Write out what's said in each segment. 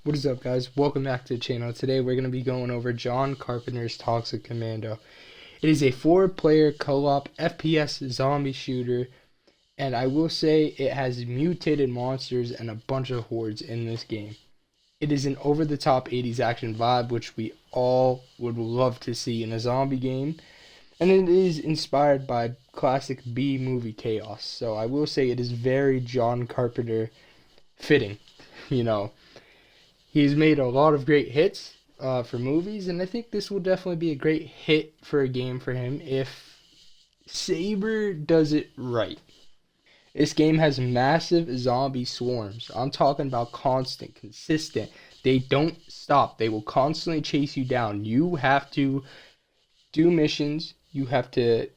What is up, guys? Welcome back to the channel. Today we're going to be going over John Carpenter's Toxic Commando. It is a 4-player co-op FPS zombie shooter, and I will say it has mutated monsters and a bunch of hordes in this game. It is an over-the-top 80s action vibe, which we all would love to see in a zombie game, and it is inspired by classic B movie chaos. So I will say it is very John Carpenter fitting, you know. He's made a lot of great hits for movies, and I think this will definitely be a great hit for a game for him if Saber does it right. This game has massive zombie swarms. I'm talking about constant, consistent. They don't stop. They will constantly chase you down. You have to do missions. You have to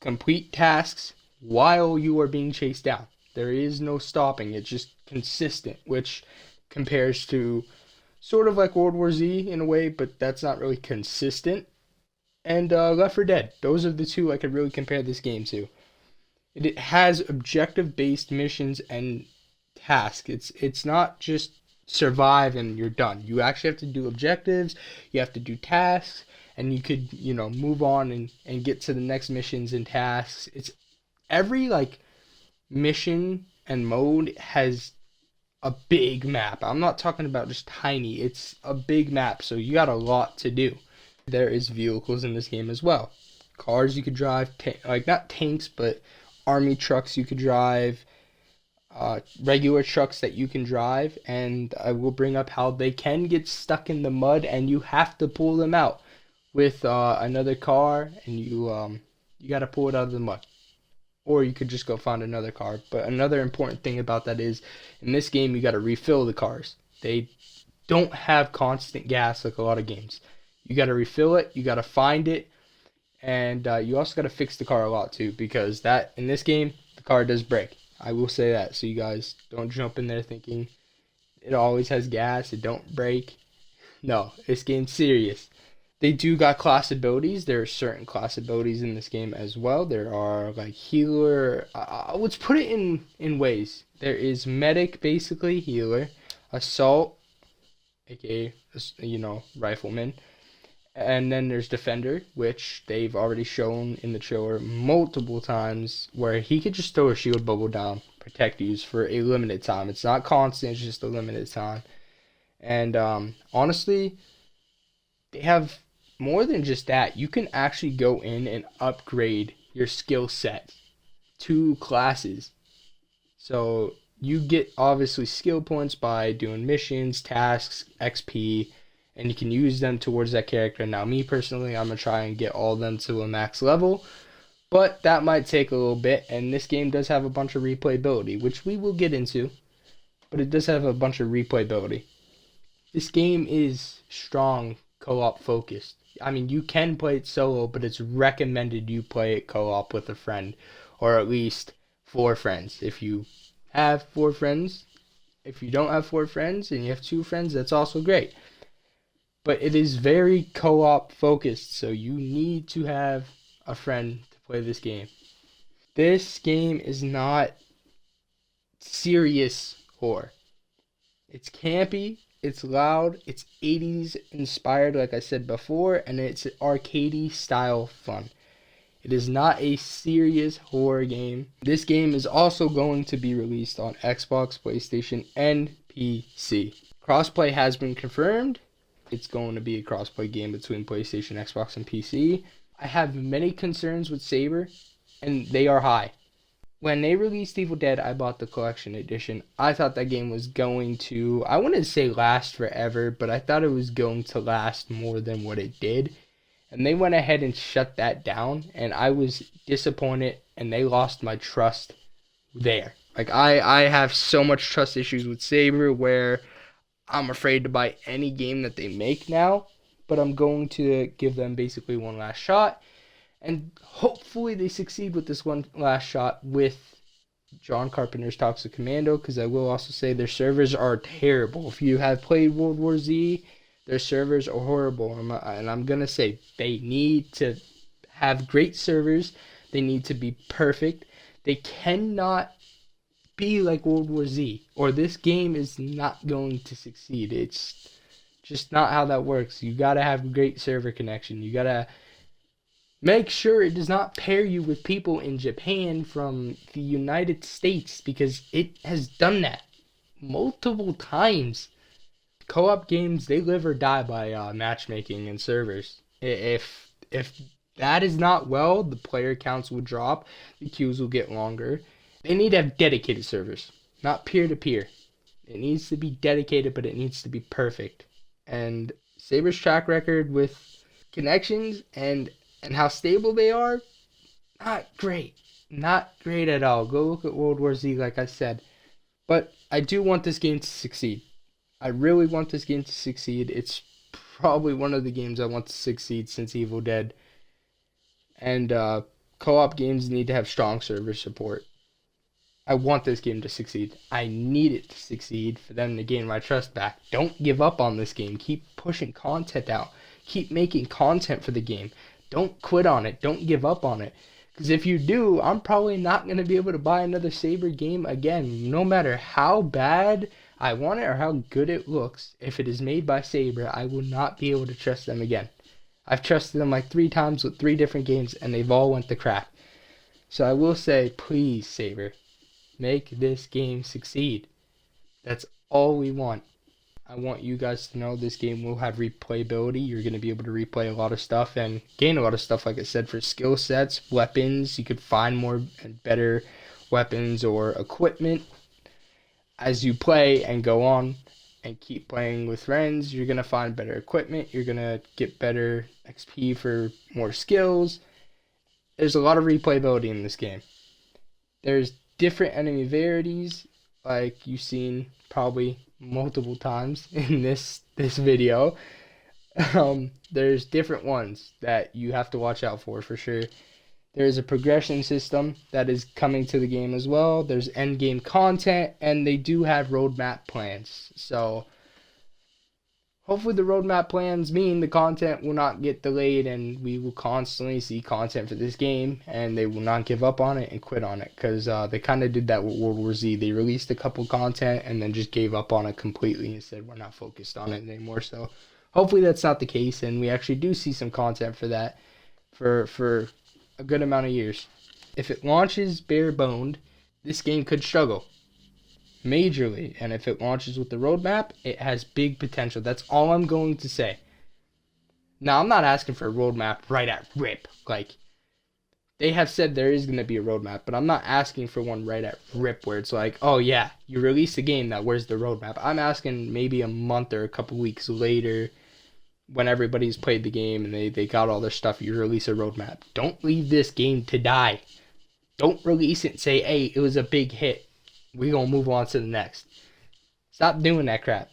complete tasks while you are being chased down. There is no stopping. It's just consistent, which compares to sort of like World War Z in a way, but that's not really consistent. And Left 4 Dead. Those are the two I could really compare this game to. It has objective-based missions and tasks. It's not just survive and you're done. You actually have to do objectives. You have to do tasks, and you could move on and get to the next missions and tasks. It's every mission and mode has a big map. I'm not talking about just tiny. It's a big map, so you got a lot to do. There is vehicles in this game as well. Cars you could drive, like not tanks, but army trucks you could drive, regular trucks that you can drive, and I will bring up how they can get stuck in the mud, and you have to pull them out with another car, and you got to pull it out of the mud. Or you could just go find another car. But another important thing about that is, in this game, you got to refill the cars. They don't have constant gas like a lot of games. You got to refill it, you got to find it, and you also got to fix the car a lot too, because that in this game, the car does break. I will say that, so you guys don't jump in there thinking it always has gas, it don't break. No, this game's serious. They do got class abilities. There are certain class abilities in this game as well. There are like healer. Let's put it in ways. There is medic, basically healer, assault, aka rifleman, and then there's defender, which they've already shown in the trailer multiple times, where he could just throw a shield bubble down, protect you for a limited time. It's not constant. It's just a limited time. And honestly, they have more than just that. You can actually go in and upgrade your skill set to classes. So you get obviously skill points by doing missions, tasks, XP, and you can use them towards that character. Now, me personally, I'm going to try and get all of them to a max level, but that might take a little bit, and this game does have a bunch of replayability, which we will get into, but it does have a bunch of replayability. This game is strong co-op focused. I mean, you can play it solo, but it's recommended you play it co-op with a friend, or at least 4 friends. If you have 4 friends, if you don't have 4 friends and you have 2 friends, that's also great. But it is very co-op focused, so you need to have a friend to play this game. This game is not serious horror. It's campy, it's loud, it's 80s inspired, like I said before, and it's arcadey style fun. It is not a serious horror game. This game is also going to be released on Xbox, PlayStation, and PC. Crossplay has been confirmed. It's going to be a crossplay game between PlayStation, Xbox, and PC. I have many concerns with Saber, and they are high. When they released Evil Dead, I bought the collection edition. I thought that game was going to, I wouldn't say last forever, but I thought it was going to last more than what it did. And they went ahead and shut that down, and I was disappointed, and they lost my trust there. Like, I have so much trust issues with Saber where I'm afraid to buy any game that they make now, but I'm going to give them basically one last shot. And hopefully they succeed with this one last shot with John Carpenter's Toxic Commando, because I will also say their servers are terrible. If you have played World War Z, their servers are horrible. And I'm going to say they need to have great servers. They need to be perfect. They cannot be like World War Z, or this game is not going to succeed. It's just not how that works. You gotta have great server connection. You gotta make sure it does not pair you with people in Japan from the United States, because it has done that multiple times. Co-op games, they live or die by matchmaking and servers. If that is not well, the player counts will drop, the queues will get longer. They need to have dedicated servers, not peer-to-peer. It needs to be dedicated, but it needs to be perfect. And Saber's track record with connections and how stable they are, not great. Not great at all. Go look at World War Z, like I said. But I do want this game to succeed. I really want this game to succeed. It's probably one of the games I want to succeed since Evil Dead. And co-op games need to have strong server support. I want this game to succeed. I need it to succeed for them to gain my trust back. Don't give up on this game. Keep pushing content out. Keep making content for the game. Don't quit on it. Don't give up on it. Because if you do, I'm probably not going to be able to buy another Saber game again. No matter how bad I want it or how good it looks, if it is made by Saber, I will not be able to trust them again. I've trusted them like 3 times with 3 different games, and they've all went to crap. So I will say, please, Saber, make this game succeed. That's all we want. I want you guys to know this game will have replayability. You're going to be able to replay a lot of stuff and gain a lot of stuff, like I said, for skill sets, weapons. You could find more and better weapons or equipment as you play and go on and keep playing with friends. You're going to find better equipment. You're going to get better XP for more skills. There's a lot of replayability in this game. There's different enemy varieties, like you've seen probably multiple times in this video. There's different ones that you have to watch out for sure. There's a progression system that is coming to the game as well. There's end game content, and they do have roadmap plans. So hopefully the roadmap plans mean the content will not get delayed, and we will constantly see content for this game, and they will not give up on it and quit on it, because they kind of did that with World War Z. They released a couple content and then just gave up on it completely and said we're not focused on it anymore. So hopefully that's not the case, and we actually do see some content for that for a good amount of years. If it launches bare boned, this game could struggle majorly, and if it launches with the roadmap, it has big potential. That's all I'm going to say. Now, I'm not asking for a roadmap right at rip. Like, they have said there is going to be a roadmap, but I'm not asking for one right at rip where it's like, oh yeah, you release a game, now where's the roadmap? I'm asking maybe a month or a couple weeks later, when everybody's played the game and they got all their stuff, you release a roadmap. Don't leave this game to die. Don't release it and say, hey, it was a big hit, we're going to move on to the next. Stop doing that crap.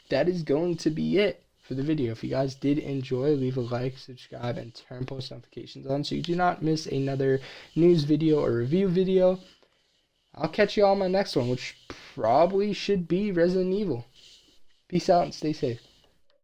That is going to be it for the video. If you guys did enjoy, leave a like, subscribe, and turn post notifications on so you do not miss another news video or review video. I'll catch you all on my next one, which probably should be Resident Evil. Peace out and stay safe.